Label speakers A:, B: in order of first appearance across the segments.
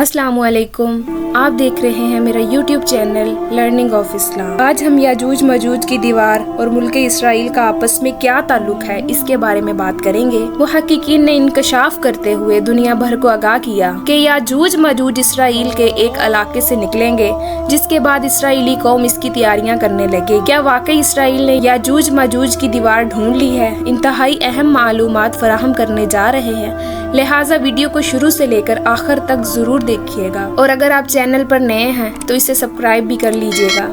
A: अस्सलाम वालेकुम। आप देख रहे हैं मेरा YouTube channel learning of Islam. आज हम याजूज मजूज की दीवार और मुल्क इसराइल का आपस में क्या ताल्लुक है इसके बारे में बात करेंगे। मुहक्किकीन ने इंकशाफ करते हुए दुनिया भर को आगाह किया कि याजूज मजूज इसराइल के एक इलाके से निकलेंगे, जिसके बाद इसराइली कौम इसकी तैयारियां करने लगे। क्या वाकई इसराइल ने याजूज मजूज की दीवार ढूंढ ली है? इंतहाई अहम मालूमात फराहम करने जा रहे हैं, लिहाजा वीडियो को शुरू से लेकर आखिर तक जरूर देखिएगा। और अगर आप चैनल पर नए हैं तो इसे सब्सक्राइब भी कर लीजिएगा।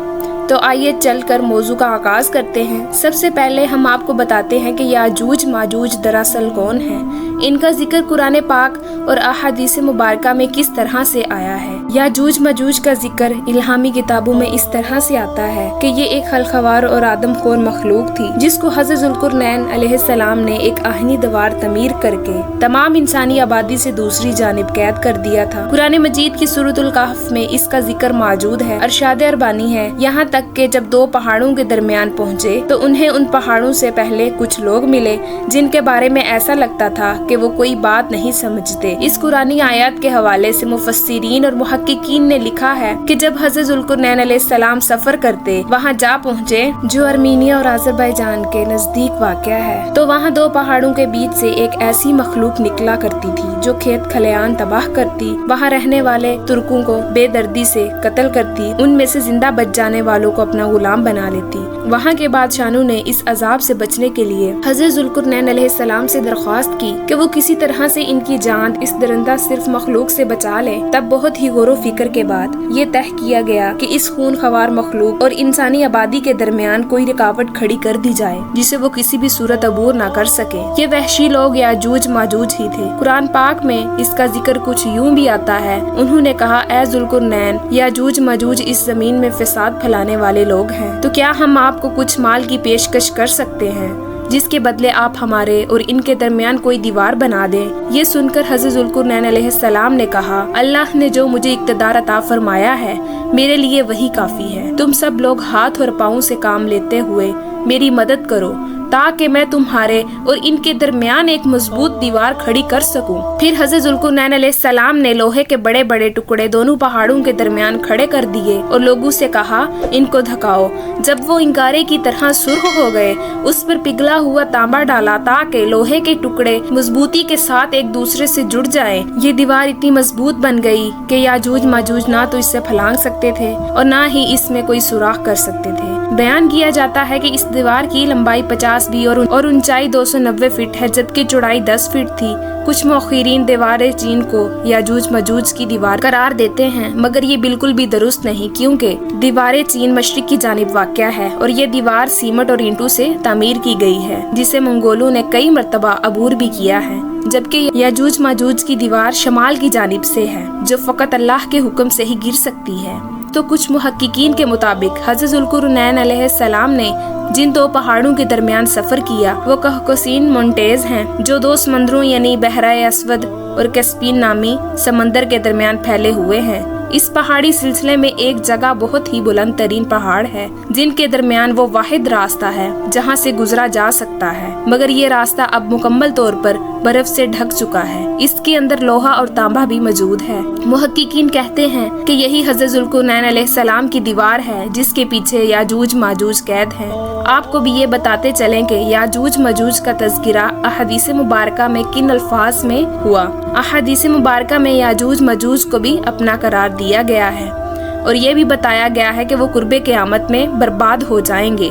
A: तो आइए चलकर मौजू का आगाज करते हैं। सबसे पहले हम आपको बताते हैं कि याजूज माजूज दरअसल कौन है, इनका जिक्र कुरान पाक और अहादीस मुबारका में किस तरह से आया है। याजूज मजूज का जिक्र इल्हामी किताबों में इस तरह से आता है कि ये एक खलखवार और आदमखोर मखलूक थी, जिसको हज़रत ज़ुल्कुरनैन अलैहिस्सलाम ने एक आहनी दीवार तमीर करके तमाम इंसानी आबादी से दूसरी जानिब कैद कर दिया था। कुरान मजीद की सूरतुल कहफ में इसका जिक्र मौजूद है। अरशाद अरबानी है, यहाँ तक कि जब दो पहाड़ों के दरमियान पहुँचे तो उन्हें उन पहाड़ों से पहले कुछ लोग मिले जिनके बारे में ऐसा लगता था कि वो कोई बात नहीं समझते। इस कुरानी आयत के हवाले से मुफस्सिरीन और मुहक्किकीन ने लिखा है कि जब हज़रत ज़ुल्कुरनैन अलैहिस्सलाम सफर करते वहाँ जा पहुँचे, जो अर्मीनिया और अज़रबैजान के नजदीक वाक़या है, तो वहाँ दो पहाड़ों के बीच से एक ऐसी मखलूक निकला करती थी जो खेत खलियान तबाह करती, वहाँ रहने वाले तुर्कों को बेदर्दी से कत्ल करती, उनमें से जिंदा बच जाने वालों को अपना गुलाम बना लेती। वहाँ के बादशाहों ने इस अजाब से बचने के लिए हज़रत ज़ुल्कुरनैन अलैहिस्सलाम से दरख्वास्त की कि वो किसी तरह से इनकी जान इस दरिंदा सिर्फ मखलूक से बचा ले। तब बहुत ही गौर फिक्र के बाद ये तय किया गया कि इस खून खवार मखलूक और इंसानी आबादी के दरमियान कोई रुकावट खड़ी कर दी जाए जिसे वो किसी भी सूरत अबूर ना कर सके। ये वहशी लोग याजूज माजूज ही थे। कुरान पाक में इसका जिक्र कुछ यूं भी आता है, उन्होंने कहा, ए ज़ुल्कुरनैन, याजूज माजूज इस जमीन में फसाद फैलाने वाले लोग हैं, तो क्या हम आपको कुछ माल की पेशकश कर सकते हैं जिसके बदले आप हमारे और इनके दरमियान कोई दीवार बना दें। ये सुनकर हज़रत ज़ुल्कुरनैन अलैहिस्सलाम ने कहा, अल्लाह ने जो मुझे इक़्तिदार अता फरमाया है मेरे लिए वही काफी है। तुम सब लोग हाथ और पाँव से काम लेते हुए मेरी मदद करो ताकि मैं तुम्हारे और इनके दरमियान एक मजबूत दीवार खड़ी कर सकूं। फिर हज़रत ज़ुल्कुरनैन अलैहिस्सलाम ने लोहे के बड़े बड़े टुकड़े दोनों पहाड़ों के दरमियान खड़े कर दिए और लोगों से कहा, इनको धकाओ। जब वो इंगारे की तरह सुर्ख हो गए, उस पर पिघला हुआ तांबा डाला ताकि लोहे के टुकड़े मजबूती के साथ एक दूसरे से जुड़ जाएं। ये दीवार इतनी मजबूत बन गई कि याजूज माजूज ना तो इससे फलांग सकते थे और ना ही इसमें कोई सुराख कर सकते थे। बयान किया जाता है कि इस दीवार की लंबाई 50 भी और ऊंचाई 290 फीट है, जबकि चौड़ाई 10 फीट थी। कुछ मुखिरीन दीवार चीन को याजूज मजूज की दीवार करार देते हैं, मगर ये बिल्कुल भी दुरुस्त नहीं, क्योंकि दीवार चीन मशरिक की जानिब वाक़या है और ये दीवार सीमेंट और ईंटों से तामीर की गई है, जिसे मंगोलों ने कई मरतबा अबूर भी किया है। जबकि याजूज माजूज की दीवार शमाल की जानिब से है, जो फकत अल्लाह के हुक्म से ही गिर सकती है। तो कुछ मुहक्किकीन के मुताबिक हज़रत ज़ुल्कुरनैन अलैहिस्सलाम ने जिन दो पहाड़ों के दरमियान सफर किया वो कहकसीन मोंटेज हैं, जो दो समंदरों यानी बहराए अस्वद और कैस्पियन नामी समंदर के दरमियान फैले हुए हैं। इस पहाड़ी सिलसिले में एक जगह बहुत ही बुलंद तरीन पहाड़ है, जिनके दरमियान वो वाहिद रास्ता है जहां से गुजरा जा सकता है, मगर ये रास्ता अब मुकम्मल तौर पर बर्फ से ढक चुका है। इसके अंदर लोहा और तांबा भी मौजूद है। मुहक्किकीन कहते हैं कि यही हज़रत ज़ुल्कुरनैन अलैहिस्सलाम की दीवार है जिसके पीछे याजूज माजूज कैद हैं। आपको भी ये बताते चलें कि याजूज माजूज का तज़किरा अहादीस मुबारका में किन अल्फाज में हुआ। अहादीस मुबारका में याजूज माजूज को भी अपना करार दिया गया है और ये भी बताया गया है कि वो कुर्बे क़यामत में बर्बाद हो जाएंगे।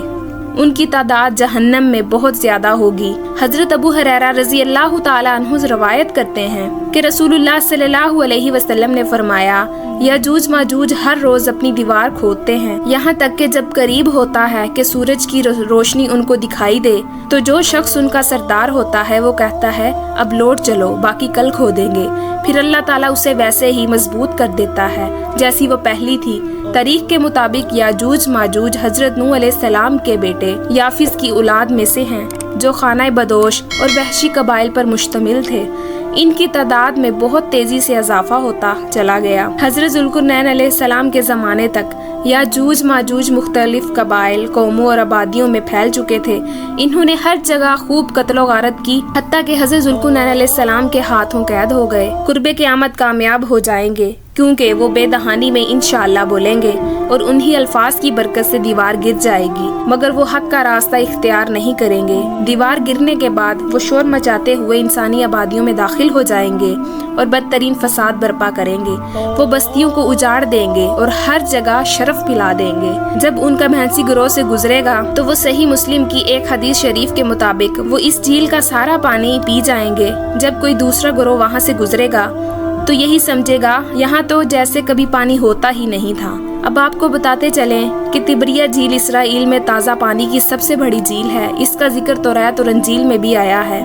A: उनकी तादाद जहन्नम में बहुत ज्यादा होगी। हजरत अबू हुरैरा रज़ी अल्लाह ताला अन्हु रवायत करते हैं कि रसूलुल्लाह सल्लल्लाहु अलैहि वसल्लम ने फरमाया, याजूज माजूज हर रोज अपनी दीवार खोदते हैं, यहाँ तक कि जब करीब होता है कि सूरज की रोशनी उनको दिखाई दे तो जो शख्स उनका सरदार होता है वो कहता है, अब लौट चलो, बाकी कल खोदेंगे। फिर अल्लाह ताला उसे वैसे ही मजबूत कर देता है जैसी वो पहली थी। तारीख के मुताबिक याजूज माजूज हजरत नूह अलैहिस्सलाम के बेटे याफिस की औलाद में से हैं, जो खाना बदोश और वहशी कबाइल पर मुश्तमिल थे। इनकी तादाद में बहुत तेजी से इजाफा होता चला गया। हजरत ज़ुल्कुरनैन अलैहिस्सलाम के ज़माने तक याजूज माजूज मुख्तलिफ कबाइल, कौमों और आबादियों में फैल चुके थे। इन्होंने हर जगह खूब कत्लो गारत की, हत्ता कि हजरत ज़ुल्कुरनैन अलैहिस्सलाम के हाथों कैद हो गए। कुर्बे क़यामत कामयाब हो जाएंगे کیونکہ وہ بے دہانی میں انشاءاللہ بولیں گے اور انہی الفاظ کی برکت سے دیوار گر جائے گی، مگر وہ حق کا راستہ اختیار نہیں کریں گے۔ دیوار گرنے کے بعد وہ شور مچاتے ہوئے انسانی آبادیوں میں داخل ہو جائیں گے اور بدترین فساد برپا کریں گے۔ وہ بستیوں کو اجاڑ دیں گے اور ہر جگہ شرف پھیلا دیں گے۔ جب ان کا بھینسی گروہ سے گزرے گا تو وہ صحیح مسلم کی ایک حدیث شریف کے مطابق وہ اس جھیل کا سارا پانی پی جائیں گے۔ جب کوئی دوسرا گروہ وہاں سے گزرے گا تو یہی سمجھے گا یہاں تو جیسے کبھی پانی ہوتا ہی نہیں تھا۔ اب آپ کو بتاتے چلیں کہ تبریہ جھیل اسرائیل میں تازہ پانی کی سب سے بڑی جھیل ہے۔ اس کا ذکر توریت اور انجیل میں بھی آیا ہے۔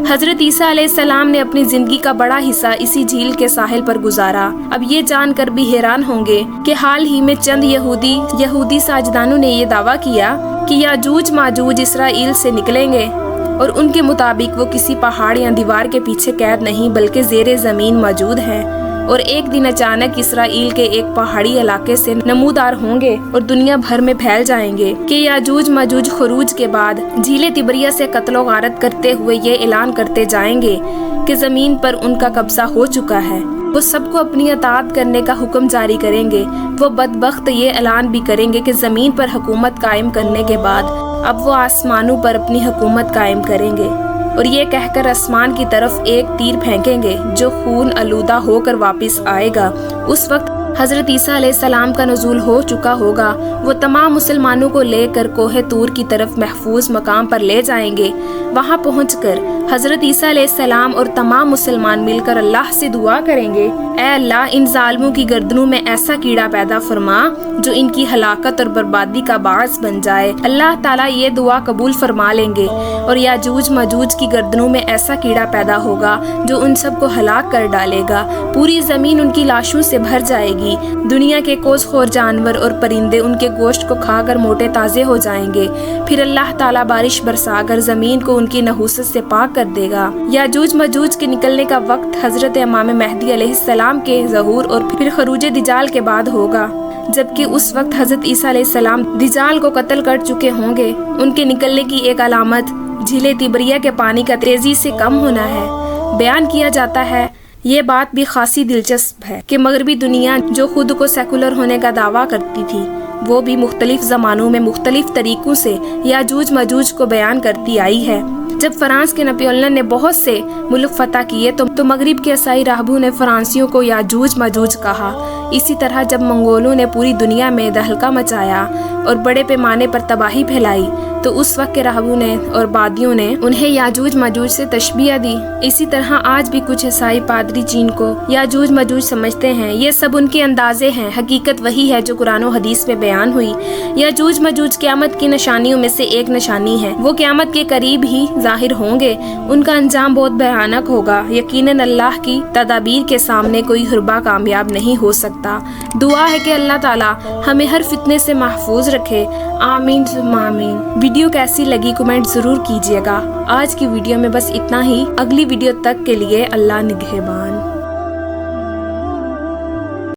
A: حضرت عیسیٰ علیہ السلام نے اپنی زندگی کا بڑا حصہ اسی جھیل کے ساحل پر گزارا۔ اب یہ جان کر بھی حیران ہوں گے کہ حال ہی میں چند یہودی سائنسدانوں نے یہ دعویٰ کیا کہ یاجوج ماجوج اسرائیل سے نکلیں گے، اور ان کے مطابق وہ کسی پہاڑ یا دیوار کے پیچھے قید نہیں بلکہ زیر زمین موجود ہیں، اور ایک دن اچانک اسرائیل کے ایک پہاڑی علاقے سے نمودار ہوں گے اور دنیا بھر میں پھیل جائیں گے کہ یاجوج ماجوج خروج کے بعد جھیل تبریہ سے قتل و غارت کرتے ہوئے یہ اعلان کرتے جائیں گے کہ زمین پر ان کا قبضہ ہو چکا ہے۔ وہ سب کو اپنی اطاعت کرنے کا حکم جاری کریں گے۔ وہ بدبخت یہ اعلان بھی کریں گے کہ زمین پر حکومت قائم کرنے کے بعد اب وہ آسمانوں پر اپنی حکومت قائم کریں گے، اور یہ کہہ کر آسمان کی طرف ایک تیر پھینکیں گے جو خون آلودہ ہو کر واپس آئے گا۔ اس وقت حضرت عیسیٰ علیہ السلام کا نزول ہو چکا ہوگا۔ وہ تمام مسلمانوں کو لے کر کوہ طور کی طرف محفوظ مقام پر لے جائیں گے۔ وہاں پہنچ کر حضرت عیسیٰ علیہ السلام اور تمام مسلمان مل کر اللہ سے دعا کریں گے، اے اللہ ان ظالموں کی گردنوں میں ایسا کیڑا پیدا فرما جو ان کی ہلاکت اور بربادی کا باعث بن جائے۔ اللہ تعالیٰ یہ دعا قبول فرما لیں گے اور یاجوج ماجوج کی گردنوں میں ایسا کیڑا پیدا ہوگا جو ان سب کو ہلاک کر ڈالے گا۔ پوری زمین ان کی لاشوں سے بھر جائے گی۔ دنیا کے کوس خور جانور اور پرندے ان کے گوشت کو کھا کر موٹے تازے ہو جائیں گے۔ پھر اللہ تعالیٰ بارش برسا کر زمین کو ان کی نحوست سے پاک کر دے گا۔ یاجوج ماجوج کے نکلنے کا وقت حضرت امام مہدی علیہ السلام کے ظہور اور پھر خروج دجال کے بعد ہوگا، جبکہ اس وقت حضرت عیسیٰ علیہ السلام دجال کو قتل کر چکے ہوں گے۔ ان کے نکلنے کی ایک علامت جھیل تبریہ کے پانی کا تیزی سے کم ہونا ہے۔ بیان کیا جاتا ہے، یہ بات بھی خاصی دلچسپ ہے کہ مغربی دنیا جو خود کو سیکولر ہونے کا دعویٰ کرتی تھی، وہ بھی مختلف زمانوں میں مختلف طریقوں سے یاجوج ماجوج کو بیان کرتی آئی ہے۔ جب فرانس کے نپولین نے بہت سے ملک فتح کیے تو مغرب کے عیسائی راہبوں نے فرانسیوں کو یاجوج ماجوج کہا۔ اسی طرح جب منگولوں نے پوری دنیا میں دہلکہ مچایا اور بڑے پیمانے پر تباہی پھیلائی تو اس وقت کے راہبوں نے اور بادیوں نے انہیں یاجوج ماجوج سے تشبیہ دی۔ اسی طرح آج بھی کچھ عیسائی پادری چین کو یاجوج ماجوج سمجھتے ہیں۔ یہ سب ان کے اندازے ہیں، حقیقت وہی ہے جو قرآن و حدیث میں بیان ہوئی۔ یاجوج ماجوج قیامت کی نشانیوں میں سے ایک نشانی ہے۔ وہ قیامت کے قریب ہی ظاہر ہوں گے۔ ان کا انجام بہت بھیانک ہوگا۔ یقیناً اللہ کی تدابیر کے سامنے کوئی حربہ کامیاب نہیں ہو سکتا۔ دعا ہے کہ اللہ تعالیٰ ہمیں ہر فتنے سے محفوظ رکھے، آمین ثم آمین۔ ویڈیو کیسی لگی کمنٹ ضرور کیجیے گا۔ آج کی ویڈیو میں بس اتنا ہی۔ اگلی ویڈیو تک کے لیے اللہ نگہبان۔